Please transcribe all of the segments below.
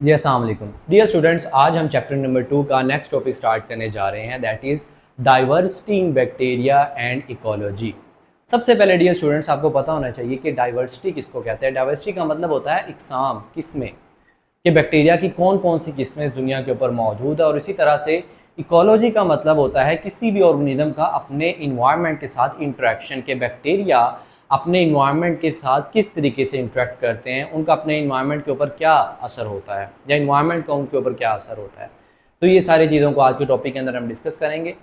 जी अस्सलाम वालेकुम dear students. आज हम चैप्टर नंबर 2 का नेक्स्ट टॉपिक स्टार्ट करने जा रहे हैं, that is diversity in bacteria and ecology. सबसे पहले डियर स्टूडेंट्स आपको पता होना चाहिए कि डाइवर्सिटी किसको कहते हैं। डाइवर्सिटी का मतलब होता है इकसाम, किस्में, कि बैक्टीरिया की कौन कौन सी किस्में इस दुनिया के ऊपर मौजूद है। और इसी तरह से इकोलॉजी का मतलब होता है किसी भी ऑर्गेनिज्म का अपने इन्वायरमेंट के साथ इंटरेक्शन, के बैक्टीरिया अपने इन्वायरमेंट के साथ किस तरीके से इंटरेक्ट करते हैं, उनका अपने इन्वायरमेंट के ऊपर क्या असर होता है या इन्वायरमेंट का उनके ऊपर क्या असर होता है। तो ये सारी चीज़ों को आज के टॉपिक के अंदर हम डिस्कस करेंगे।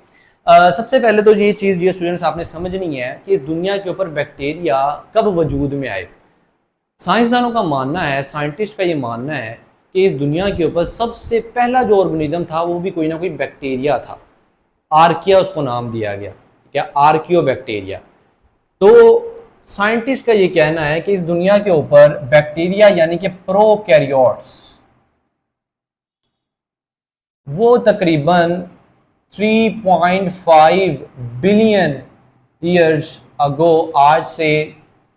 सबसे पहले तो ये चीज़ ये स्टूडेंट्स आपने समझनी है कि इस दुनिया के ऊपर बैक्टीरिया कब वजूद में आए। साइंसदानों का मानना है, साइंटिस्ट का ये मानना है कि इस दुनिया के ऊपर सबसे पहला जो ऑर्गेनिज्म था वो भी कोई ना कोई बैक्टीरिया था। आर्किया उसको नाम दिया गया, क्या, आर्कियो बैक्टीरिया। तो साइंटिस्ट का ये कहना है कि इस दुनिया के ऊपर बैक्टीरिया यानी कि प्रोकैरियोट्स वो तकरीबन 3.5 बिलियन ईयर्स अगो, आज से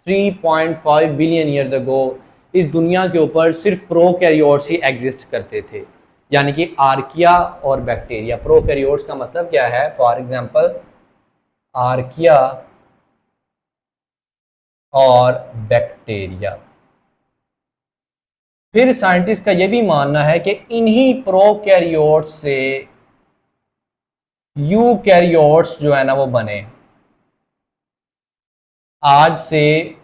3.5 बिलियन ईयर्स अगो इस दुनिया के ऊपर सिर्फ प्रोकैरियोट्स ही एग्जिस्ट करते थे, यानी कि आर्किया और बैक्टीरिया। प्रोकैरियोट्स का मतलब क्या है? फॉर एग्जांपल आर्किया और बैक्टीरिया। फिर साइंटिस्ट का यह भी मानना है कि इन्हीं प्रोकैरियोट्स से यूकैरियोट्स जो है ना वो बने, आज से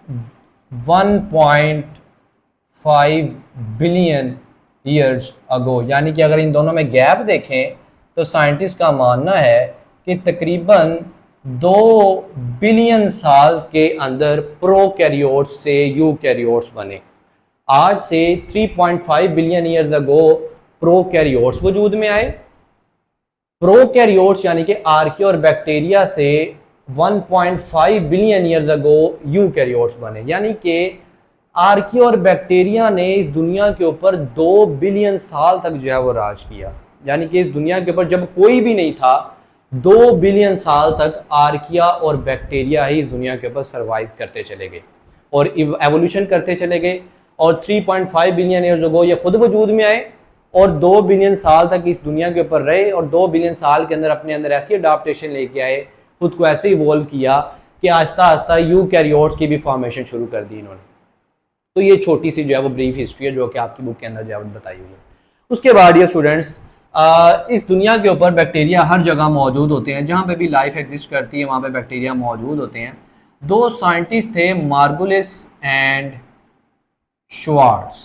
1.5 बिलियन ईयर्स अगो। यानी कि अगर इन दोनों में गैप देखें तो साइंटिस्ट का मानना है कि तकरीबन 2 बिलियन साल के अंदर प्रोकैरियोट्स से यूकैरियोट्स बने। आज से 3.5 बिलियन ईयर्स अगो प्रोकैरियोट्स वजूद में आए। प्रोकैरियोट्स यानी कि आर्किया और बैक्टीरिया से 1.5 बिलियन ईयर्स अगो यूकैरियोट्स बने। यानी कि आर्किया और बैक्टीरिया ने इस दुनिया के ऊपर 2 बिलियन साल तक जो है वो राज किया। यानी कि इस दुनिया के ऊपर जब कोई भी नहीं था, 2 बिलियन साल तक आर्किया और बैक्टीरिया ही इस दुनिया के ऊपर सर्वाइव करते चले गए और एवोल्यूशन करते चले गए। और 3.5 बिलियन ईयर्स अगो ये खुद वजूद में आए और 2 बिलियन साल तक इस दुनिया के ऊपर रहे और 2 बिलियन साल के अंदर अपने अंदर ऐसी अडाप्टेशन लेके आए, खुद को ऐसे इवॉल्व किया कि आहिस्ता आहिस्ता यूकैरियोट्स की भी फॉर्मेशन शुरू कर दी इन्होंने। तो ये छोटी सी जो है वो ब्रीफ हिस्ट्री है जो कि आपकी बुक के अंदर जो है बताई हुई है। उसके बाद ये स्टूडेंट्स, इस दुनिया के ऊपर बैक्टीरिया हर जगह मौजूद होते हैं, जहाँ पे भी लाइफ एग्जिस्ट करती है वहाँ पे बैक्टीरिया मौजूद होते हैं। 2 साइंटिस्ट थे, मार्गुलिस एंड श्वार्ट्ज।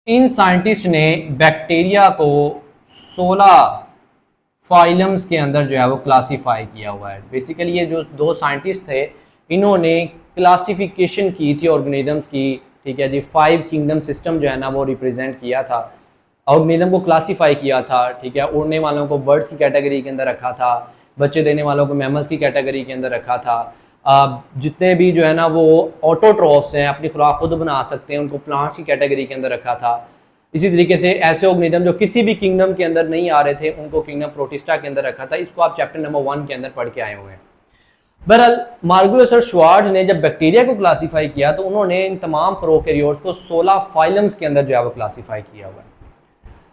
इन साइंटिस्ट ने बैक्टीरिया को 16 फाइलम्स के अंदर जो है वो क्लासीफाई किया हुआ है। बेसिकली ये जो 2 साइंटिस्ट थे इन्होंने क्लासिफिकेशन की थी ऑर्गेनिजम्स की, ठीक है जी। 5 किंगडम सिस्टम जो है ना वो रिप्रेजेंट किया था, ऑर्गेनिज्म को क्लासीफाई किया था, ठीक है। उड़ने वालों को बर्ड्स की कैटेगरी के अंदर रखा था, बच्चे देने वालों को मैमल्स की कैटेगरी के अंदर रखा था। जितने भी जो है ना वो ऑटोट्रॉफ्स हैं, अपनी खुराक खुद बना सकते हैं, उनको प्लांट्स की कैटेगरी के अंदर रखा था। इसी तरीके से ऐसे ऑर्गेनिज्म जो किसी भी किंगडम के अंदर नहीं आ रहे थे उनको किंगडम प्रोटिस्टा के अंदर रखा था। इसको आप चैप्टर नंबर 1 के अंदर पढ़ के आए हुए हैं। बहरहाल मार्गुलिस और श्वार्ट्ज ने जब बैक्टीरिया को क्लासीफाई किया तो उन्होंने इन तमाम प्रोकैरियोट्स को 16 फाइलम्स के अंदर जो है वो क्लासीफाई किया हुआ है।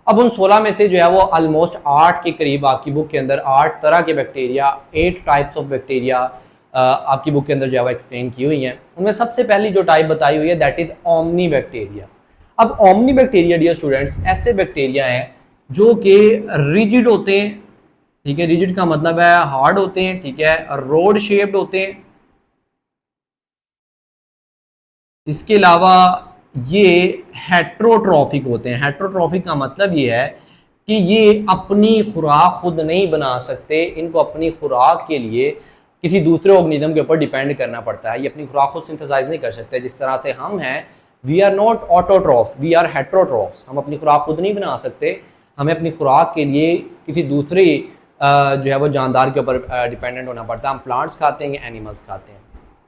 अब उन 16 में से जो है वो ऑलमोस्ट 8 के करीब आपकी बुक के अंदर 8 तरह के बैक्टीरिया, 8 टाइप्स ऑफ बैक्टीरिया आपकी बुक के अंदर जो है एक्सप्लेन की हुई हैं। उनमें सबसे पहली जो टाइप बताई हुई है दैट इज ओमनी बैक्टीरिया। अब ओमनी बैक्टीरिया डियर स्टूडेंट्स ऐसे बैक्टीरिया हैं जो कि रिजिड होते हैं, ठीक है। रिजिड का मतलब है हार्ड होते हैं, ठीक है, रोड शेप्ड होते हैं। इसके अलावा ये हेट्रोट्रॉफिक होते हैं। हेट्रोट्रॉफिक का मतलब ये है कि ये अपनी खुराक खुद नहीं बना सकते, इनको अपनी खुराक के लिए किसी दूसरे ऑर्गेनिज्म के ऊपर डिपेंड करना पड़ता है। ये अपनी खुराक खुद सिंथेसाइज नहीं कर सकते। जिस तरह से हम हैं, we are not autotrophs, we are heterotrophs. हम अपनी खुराक खुद नहीं बना सकते, हमें अपनी खुराक के लिए किसी दूसरे जो है वो जानदार के ऊपर डिपेंडेंट होना पड़ता है। हम प्लांट्स खाते हैं या एनिमल्स खाते हैं,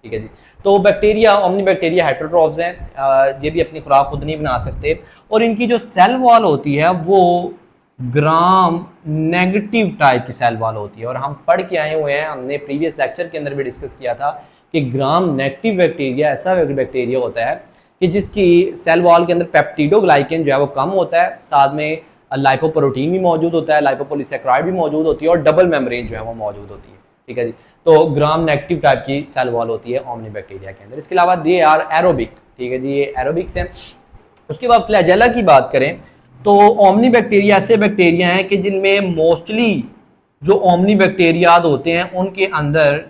ठीक है जी। तो बैक्टीरिया, ओमनी बैक्टीरिया हेट्रोट्रॉफ्स हैं, ये भी अपनी खुराक खुद नहीं बना सकते। और इनकी जो सेल वॉल होती है वो ग्राम नेगेटिव टाइप की सेल वॉल होती है। और हम पढ़ के आए हुए हैं, हमने प्रीवियस लेक्चर के अंदर भी डिस्कस किया था कि ग्राम नेगेटिव बैक्टीरिया ऐसा बैक्टीरिया होता है कि जिसकी सेल वॉल के अंदर पेप्टिडोग्लाइकेन जो है वो कम होता है, साथ में लाइपोप्रोटीन भी मौजूद होता है, लाइपोपोलिसैकेराइड भी मौजूद होती है और डबल मेम्ब्रेन जो है वो मौजूद होती है। ठीक है जी, तो ग्राम नेगेटिव टाइप की सेल वॉल होती है ओमनी बैक्टीरिया के अंदर। इसके अलावा दे आर एरोबिक, ठीक है जी, ये एरोबिक्स हैं। उसके बाद फ्लैजेला की बात करें तो ओमनी बैक्टीरिया ऐसे बैक्टीरिया हैं कि जिनमें मोस्टली जो ओमनी बैक्टीरियाज होते हैं उनके अंदर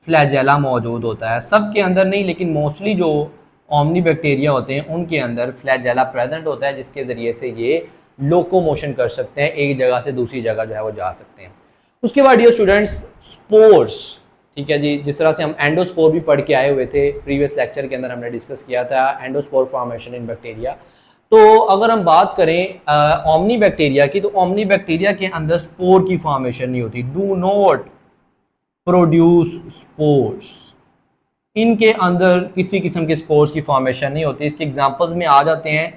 फ्लैजेला मौजूद होता है। सब के अंदर नहीं, लेकिन मोस्टली जो ओमनी बैक्टीरिया होते हैं उनके अंदर फ्लैजेला प्रेजेंट होता है, जिसके ज़रिए से ये लोकोमोशन कर सकते हैं, एक जगह से दूसरी जगह जो है वो जा सकते हैं। उसके बाद डियर स्टूडेंट्स स्पोर्स, ठीक है जी, जिस तरह से हम एंडोस्पोर भी पढ़ के आए हुए थे, प्रीवियस लेक्चर के अंदर हमने डिस्कस किया था एंडोस्पोर फॉर्मेशन इन बैक्टीरिया। तो अगर हम बात करें ओमनी बैक्टीरिया की, तो ओमनी बैक्टीरिया के अंदर स्पोर की फॉर्मेशन नहीं होती, डू नॉट प्रोड्यूस स्पोर्स, इनके अंदर किसी किस्म के स्पोर्स की फॉर्मेशन नहीं होती। इसके एग्जांपल्स में आ जाते हैं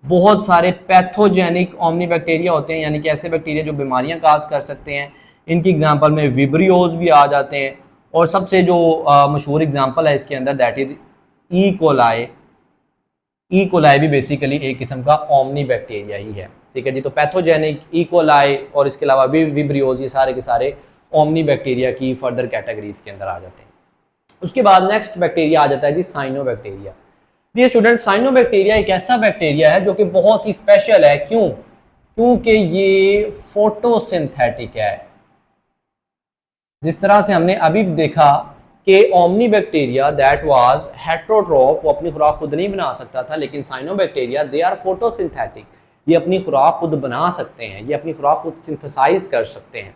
बहुत सारे पैथोजेनिक ओमनी बैक्टीरिया होते हैं, यानी कि ऐसे बैक्टीरिया जो बीमारियां काज कर सकते हैं। इनकी एग्जांपल में विब्रियोज भी आ जाते हैं, और सबसे जो मशहूर एग्जांपल है इसके अंदर that is E coli. E coli भी बेसिकली एक किस्म का ओमनी बैक्टीरिया ही है। ठीक है जी, तो पैथोजेनिक, ई कोलाई और इसके अलावा भी विब्रियोज, ये सारे के सारे ओमनी बैक्टीरिया की फर्दर कैटेगरीज के अंदर आ जाते हैं। उसके बाद नेक्स्ट बैक्टीरिया आ जाता है जी साइनो बैक्टीरिया। ये स्टूडेंट साइनो बैक्टीरिया एक ऐसा बैक्टीरिया है जो कि बहुत ही स्पेशल है। क्यों? क्योंकि ये फोटोसिंथेटिक है। जिस तरह से हमने अभी देखा कि omni bacteria that was heterotroph, वो अपनी खुराक खुद नहीं बना सकता था, लेकिन cyano bacteria they are photosynthetic, ये अपनी खुराक खुद बना सकते हैं, ये अपनी खुराक खुद सिंथेसाइज कर सकते हैं।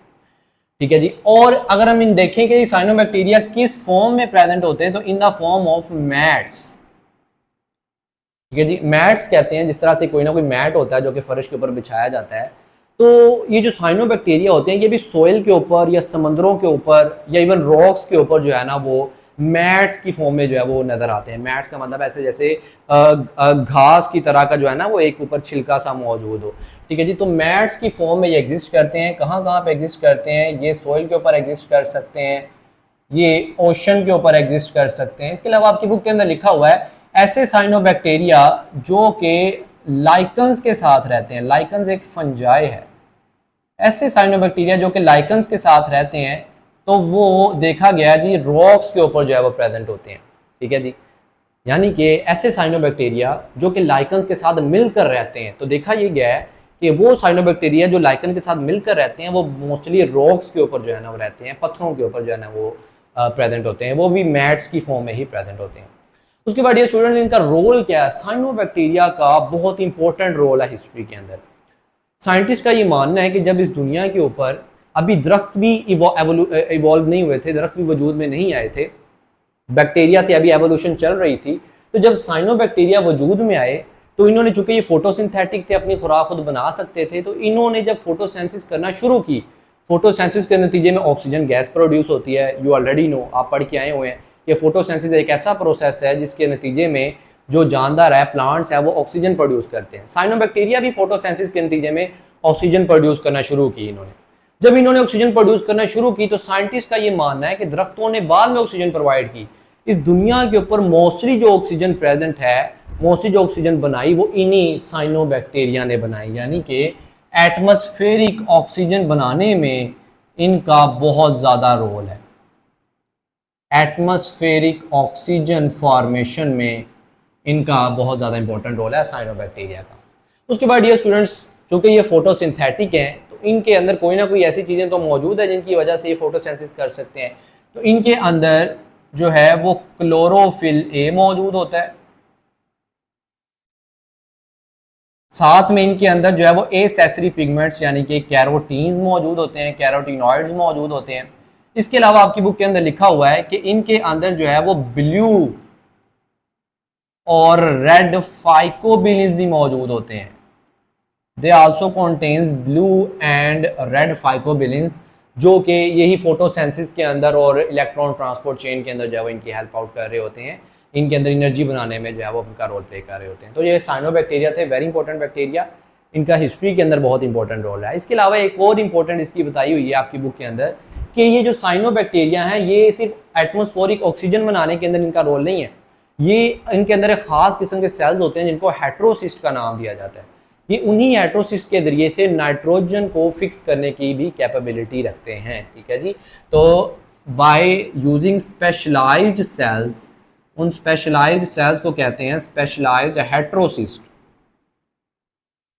ठीक है जी, और अगर हम इन देखें कि साइनो बैक्टीरिया किस फॉर्म में प्रेजेंट होते हैं, तो in the form of mats. ठीक है जी, मैट्स कहते हैं, जिस तरह से कोई ना कोई मैट होता है जो कि फर्श के ऊपर बिछाया जाता है, तो ये जो साइनो बैक्टीरिया होते हैं ये भी सोइल के ऊपर या समंदरों के ऊपर या इवन रॉक्स के ऊपर जो है ना वो मैट्स की फॉर्म में जो है वो नजर आते हैं। मैट्स का मतलब ऐसे जैसे घास की तरह का जो है ना वो एक ऊपर छिलका सा मौजूद हो। ठीक है जी, तो मैट्स की फॉर्म में ये एग्जिस्ट करते हैं। कहाँ कहाँ पे एग्जिस्ट करते हैं? ये सोइल के ऊपर एग्जिस्ट कर सकते हैं, ये ओशन के ऊपर एग्जिस्ट कर सकते हैं। इसके अलावा आपकी बुक के अंदर लिखा हुआ है ऐसे साइनो बैक्टीरिया जो कि लाइकन्स के साथ रहते हैं। लाइकन्स एक फंजाई है। ऐसे साइनो बैक्टीरिया जो कि लाइकन्स के साथ रहते हैं, तो वो देखा गया जी रॉक्स के ऊपर जो है वो प्रेजेंट होते हैं। ठीक है जी, यानी कि ऐसे साइनो बैक्टीरिया जो कि लाइकन्स के साथ मिलकर रहते हैं, तो देखा ये गया है कि वो साइनो बैक्टीरिया जो लाइकन के साथ मिलकर रहते हैं वो मोस्टली रॉक्स के ऊपर जो है ना वो रहते हैं, पत्थरों के ऊपर जो है ना वो प्रेजेंट होते हैं, वो भी मैट्स की फॉर्म में ही प्रेजेंट होते हैं। उसके बाद ये स्टूडेंट, इनका रोल क्या है? साइनो बैक्टीरिया का बहुत इंपॉर्टेंट रोल है हिस्ट्री के अंदर। साइंटिस्ट का ये मानना है कि जब इस दुनिया के ऊपर अभी दरख्त भी इवॉल्व नहीं हुए थे, दरख्त भी वजूद में नहीं आए थे, बैक्टीरिया से अभी एवोल्यूशन चल रही थी, तो जब साइनो बैक्टीरिया वजूद में आए तो इन्होंने, चूंकि ये फोटोसिंथेटिक थे, अपनी खुराक खुद बना सकते थे, तो इन्होंने जब फोटोसेंसिस करना शुरू की, फोटोसेंसिस के नतीजे में ऑक्सीजन गैस प्रोड्यूस होती है। यू ऑलरेडी नो, आप पढ़ के आए हुए हैं कि फोटोसेंसिस एक ऐसा प्रोसेस है जिसके नतीजे में जो जानदार है, प्लांट्स है, वो ऑक्सीजन प्रोड्यूस करते हैं। साइनो बैक्टीरिया भी फोटोसेंसिस के नतीजे में ऑक्सीजन प्रोड्यूस करना शुरू की इन्होंने। जब इन्होंने ऑक्सीजन प्रोड्यूस करना शुरू की तो साइंटिस्ट का ये मानना है कि दरख्तों ने बाद में ऑक्सीजन प्रोवाइड की। इस दुनिया के ऊपर मोस्टली जो ऑक्सीजन प्रेजेंट है, मोस्टली जो ऑक्सीजन बनाई, वो इन्हीं साइनो बैक्टीरिया ने बनाई। यानी कि एटमॉस्फेरिक ऑक्सीजन बनाने में इनका बहुत ज़्यादा रोल है। एटमॉस्फेरिक ऑक्सीजन फॉर्मेशन में इनका बहुत ज़्यादा इंपॉर्टेंट रोल है साइनो बैक्टीरिया का। उसके बाद ये स्टूडेंट्स, चूँकि ये फोटोसिंथेटिक हैं, तो इनके अंदर कोई ना कोई ऐसी चीज़ें तो मौजूद है जिनकी वजह से ये फोटोसेंसिस कर सकते हैं। तो इनके अंदर जो है वो क्लोरोफिल ए मौजूद होता है, साथ में इनके अंदर जो है वो एसेसरी पिगमेंट्स यानी कि कैरोटीन्स मौजूद होते हैं, कैरोटीनॉइड्स मौजूद होते हैं। इसके अलावा आपकी बुक के अंदर लिखा हुआ है कि इनके अंदर जो है वो ब्लू और रेड फाइकोबिलिन्स भी मौजूद होते हैं। They also contains blue and red phycobilins, जो कि यही फोटोसेंसिस के अंदर और इलेक्ट्रॉन ट्रांसपोर्ट चेन के अंदर जो है वो इनकी हेल्प आउट कर रहे होते हैं, इनके अंदर एनर्जी बनाने में जो है वो उनका रोल प्ले कर रहे होते हैं। तो ये साइनो बैक्टीरिया थे, वेरी इंपॉर्टेंट बैक्टीरिया, इनका हिस्ट्री के अंदर बहुत इंपॉर्टेंट रोल है। इसके अलावा एक और इंपॉर्टेंट इसकी बताई हुई है आपकी बुक के अंदर कि ये जो साइनो बैक्टीरिया हैं ये सिर्फ एटमॉस्फेरिक ऑक्सीजन बनाने के अंदर इनका रोल नहीं है, ये इनके अंदर एक ख़ास किस्म के सेल्स होते हैं जिनको हेट्रोसिस्ट का नाम दिया जाता है। ये उन्हीं हेट्रोसिस्ट के ज़रिए से नाइट्रोजन को फिक्स करने की भी कैपेबिलिटी रखते हैं। ठीक है जी। तो बाय यूजिंग स्पेशलाइज्ड सेल्स, उन स्पेशलाइज्ड सेल्स को कहते हैं स्पेशलाइज्ड हेट्रोसिस्ट।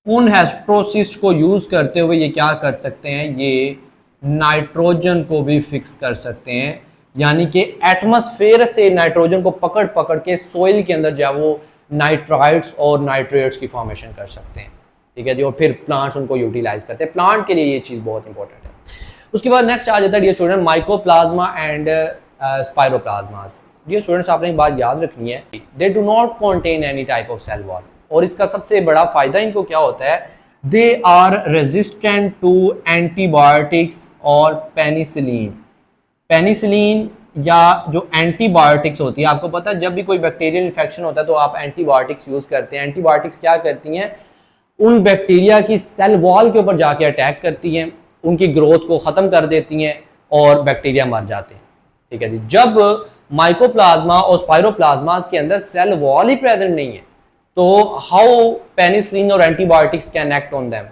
उन हेट्रोसिस्ट को यूज़ करते हुए ये क्या कर सकते हैं, ये नाइट्रोजन को भी फिक्स कर सकते हैं, यानी कि एटमॉस्फेयर से नाइट्रोजन को पकड़ पकड़ के सोइल के अंदर जो है वो नाइट्राइट्स और नाइट्रेट्स की फॉर्मेशन कर सकते हैं। ठीक है जी। और फिर प्लांट्स उनको यूटिलाइज करते हैं। प्लांट के लिए ये चीज़ बहुत इंपॉर्टेंट है। उसके बाद नेक्स्ट आ जाता है dear student mycoplasma and spiroplasmas. Dear students आपने एक बात याद रखनी है, they do not contain any type of cell wall. और इसका सबसे बड़ा फायदा इनको क्या होता है, they are resistant to antibiotics और पेनिसिलिन। पेनिसिलिन या जो एंटीबायोटिक्स होती है, आपको पता है जब भी कोई बैक्टीरियल इन्फेक्शन होता है तो आप एंटीबायोटिक्स यूज करते हैं। एंटीबायोटिक्स क्या करती हैं, उन बैक्टीरिया की सेल वॉल के ऊपर जाके अटैक करती हैं, उनकी ग्रोथ को ख़त्म कर देती हैं और बैक्टीरिया मर जाते हैं। ठीक है जी। जब माइकोप्लाज्मा और स्पाइरोप्लाज्मास के अंदर सेल वॉल ही प्रेजेंट नहीं है तो हाउ पेनिसिलिन और antibiotics can act on them.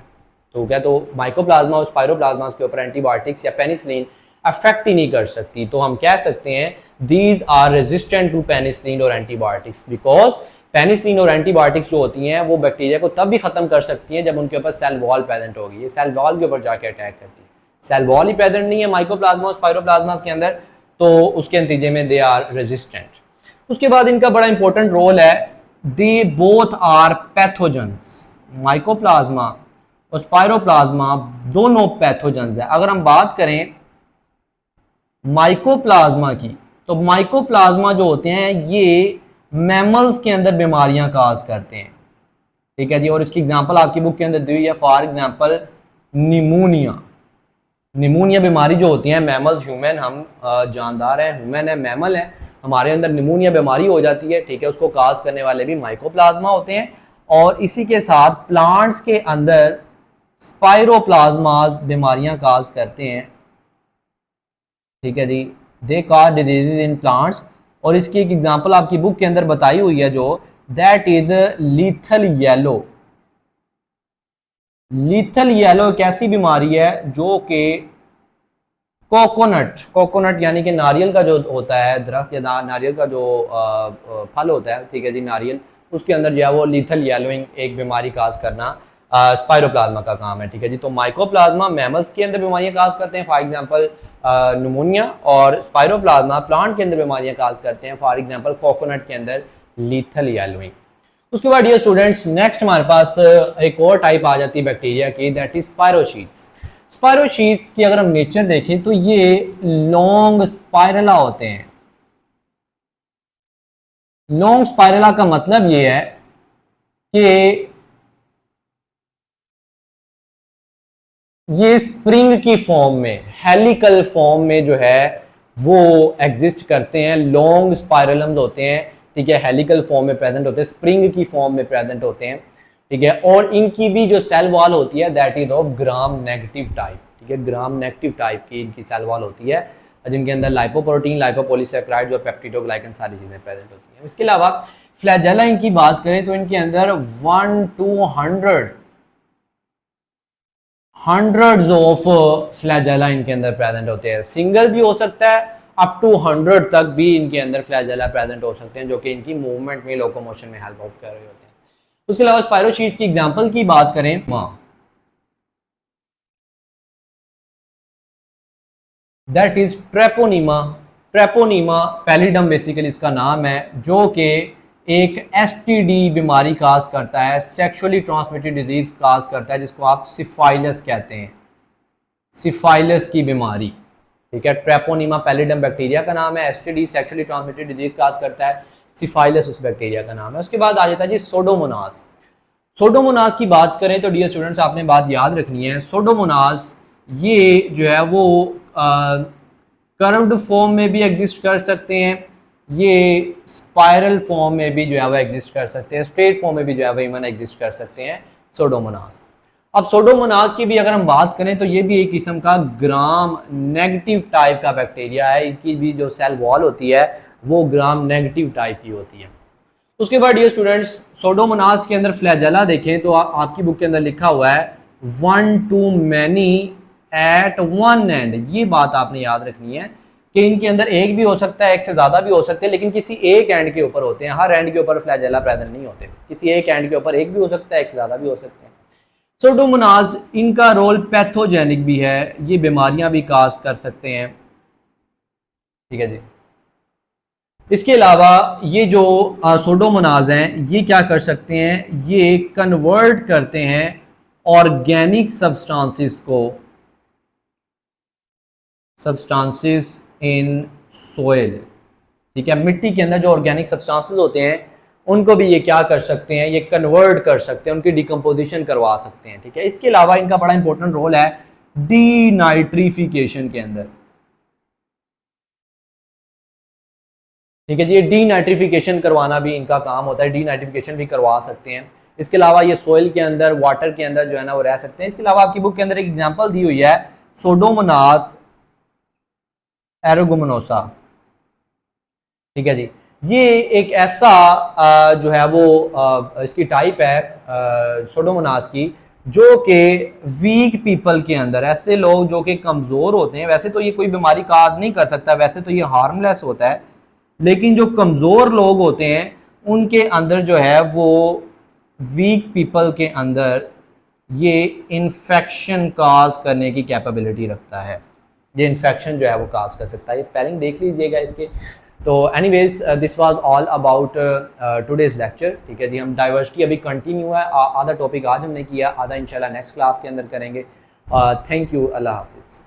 तो क्या, तो माइकोप्लाज्मा और स्पाइरोप्लाज्मास के ऊपर एंटीबायोटिक्स या पेनिसिलिन अफेक्ट ही नहीं कर सकती। तो हम कह सकते हैं these are resistant to penicillin और एंटीबायोटिक्स, बिकॉज पेनिसिलिन और एंटीबायोटिक्स जो होती हैं वो बैक्टीरिया को तब भी खत्म कर सकती हैं जब उनके ऊपर सेल वॉल प्रेजेंट होगी। ये सेल वॉल के ऊपर जाके अटैक करती है। सेल वॉल ही प्रेजेंट नहीं है माइकोप्लाज्मा और स्पाइरोप्लाज्मास के अंदर, तो उसके नतीजे में दे आर रेजिस्टेंट। उसके बाद इनका बड़ा इंपॉर्टेंट रोल है, they both are pathogens. Mycoplasma और स्पाइरोप्लाज्मा दोनों पैथोजेंस है। अगर हम बात करें माइकोप्लाज्मा की, तो माइकोप्लाज्मा जो होते हैं ये मैमल्स के अंदर बीमारियां काज करते हैं। ठीक है जी। और इसकी एग्जांपल आपकी बुक के अंदर दी हुई है, फॉर एग्जांपल निमोनिया। निमोनिया बीमारी जो होती है, मैमल्स, ह्यूमन, हम जानदार हैं, ह्यूमन है, मैमल है, हमारे अंदर निमोनिया बीमारी हो जाती है। ठीक है। उसको काज करने वाले भी माइकोप्लाज्मा होते हैं। और इसी के साथ प्लांट्स के अंदर स्पाइरोप्लाज्मास बीमारियां काज करते हैं। ठीक है जी। They cause disease in plants. और इसकी एक एग्जांपल आपकी बुक के अंदर बताई हुई है जो that is lethal yellow. Lethal yellow एक ऐसी बीमारी है जो कि कोकोनट यानी कि नारियल का जो होता है दरख्त या नारियल का जो फल होता है, ठीक है जी, नारियल, उसके अंदर जो है वो लीथल येलोइंग एक बीमारी काज करना स्पाइरोप्लाज्मा का काम है। ठीक है जी। तो माइकोप्लाज्मा मैमल्स के अंदर बीमारियां काज करते हैं, फॉर एग्जांपल निमोनिया, और स्पाइरोप्लाज्मा प्लांट के अंदर बीमारियां काज करते हैं, फॉर एग्जांपल कोकोनट के अंदर लीथल येलोइंग। उसके बाद ये स्टूडेंट्स नेक्स्ट हमारे पास एक और टाइप आ जाती है बैक्टीरिया की, दैट इज स्पाइरोशीट्स। स्पाइरोशीट्स की अगर हम नेचर देखें तो ये लॉन्ग स्पाइरला होते हैं। लॉन्ग स्पाइरला का मतलब ये है कि ये स्प्रिंग की फॉर्म में, हेलिकल फॉर्म में जो है वो एग्जिस्ट करते हैं। लॉन्ग स्पाइरलम्स होते हैं। ठीक है। हेलिकल फॉर्म में प्रेजेंट होते हैं, स्प्रिंग की फॉर्म में प्रेजेंट होते हैं। ठीक है। और इनकी भी जो सेल वॉल होती है that is of gram negative type. ठीक है। ग्राम नेगेटिव टाइप की इनकी सेल वॉल होती है, जिनके अंदर लाइपोप्रोटीन, लाइपोपॉलीसैकेराइड्स और पेप्टिडोग्लाइकन सारी चीजें प्रेजेंट होती हैं। इसके अलावा फ्लैजेला इनकी बात करें तो इनके अंदर 1 to 100 हंड्रेड्स ऑफ फ्लैजेला इनके अंदर प्रेजेंट होते हैं। सिंगल भी हो सकता है, अप टू 100 तक भी इनके अंदर फ्लैजेला प्रेजेंट हो सकते हैं, जो कि इनकी मूवमेंट में, लोकोमोशन में हेल्प आउट कर रहे होते हैं। उसके अलावा स्पाइरोशीट्स की एग्जांपल की बात करें, दैट इज ट्रेपोनीमा। ट्रेपोनीमा पैलिडम बेसिकली इसका नाम है, जो कि एक एसटीडी बीमारी काज करता है, सेक्सुअली ट्रांसमिटेड डिजीज काज करता है, जिसको आप सिफाइलस कहते हैं, सिफाइलस की बीमारी। ठीक है। ट्रेपोनीमा पैलिडम बैक्टीरिया का नाम है, STD sexually transmitted disease cause करता है, सिफाइलस उस बैक्टीरिया का नाम है। उसके बाद आ जाता है जी सोडोमोनास। सोडोमोनास की बात करें तो डियर स्टूडेंट्स आपने बात याद रखनी है, सोडोमोनास ये जो है वो कर्व्ड फॉर्म में भी एग्जिस्ट कर सकते हैं, ये स्पाइरल फॉर्म में भी जो है वो एग्जिस्ट कर सकते हैं, स्ट्रेट फॉर्म में भी जो है वो इवन एग्जिस्ट कर सकते हैं सोडोमोनास। अब सोडोमोनास की भी अगर हम बात करें तो ये भी एक किस्म का ग्राम नेगेटिव टाइप का बैक्टीरिया है। इनकी भी जो सेल वॉल होती है वो ग्राम नेगेटिव टाइप की होती है। उसके बाद डियर स्टूडेंट्स सोडोमोनास के अंदर फ्लैजेला देखें तो आपकी बुक के अंदर लिखा हुआ है one two many eight one and. ये बात आपने याद रखनी है कि इनके अंदर एक भी हो सकता है, एक से ज्यादा भी हो सकते हैं, लेकिन किसी एक एंड के ऊपर होते हैं, हर एंड के ऊपर फ्लैजेला प्रेजेंट नहीं होते। किसी एक एंड के ऊपर एक भी हो सकता है, एक से ज्यादा भी हो सकते हैं। सोडोमोनास इनका रोल पैथोजेनिक भी है, ये बीमारियां भी काज कर सकते हैं, ठीक है जी। इसके अलावा ये जो सोडोमोनास हैं ये क्या कर सकते हैं, ये कन्वर्ट करते हैं ऑर्गेनिक सब्सटेंसेस को, सब्सटेंसेस इन सोइल, ठीक है। मिट्टी के अंदर जो ऑर्गेनिक सब्सटेंसेस होते हैं उनको भी ये क्या कर सकते हैं, ये कन्वर्ट कर सकते हैं, उनकी डिकम्पोजिशन करवा सकते हैं, ठीक है। इसके अलावा इनका बड़ा इंपॉर्टेंट रोल है डीनाइट्रिफिकेशन के अंदर, ठीक है जी। डीनाइट्रिफिकेशन करवाना भी इनका काम होता है, डीनाइट्रिफिकेशन भी करवा सकते हैं। इसके अलावा ये सोइल के अंदर, वाटर के अंदर जो है ना वो रह सकते हैं। इसके अलावा आपकी बुक के अंदर एक एग्जांपल दी हुई है सोडोमोनास एरोगोमोनोसा, ठीक है जी। ये एक ऐसा जो है वो इसकी टाइप है सोडोमोनास की, जो कि वीक पीपल के अंदर, ऐसे लोग जो कि कमज़ोर होते हैं, वैसे तो ये कोई बीमारी काज नहीं कर सकता, वैसे तो ये हार्मलेस होता है, लेकिन जो कमज़ोर लोग होते हैं उनके अंदर जो है वो वीक पीपल के अंदर ये इन्फेक्शन काज करने की कैपेबिलिटी रखता है, ये इन्फेक्शन जो है वो काज कर सकता है। स्पेलिंग देख लीजिएगा इसके। तो anyways this was all about today's lecture, ठीक है जी। हम डाइवर्सिटी अभी कंटिन्यू है, आधा टॉपिक आज हमने किया, आधा इंशाल्लाह नेक्स्ट क्लास के अंदर करेंगे। थैंक यू, अल्लाह हाफिज़।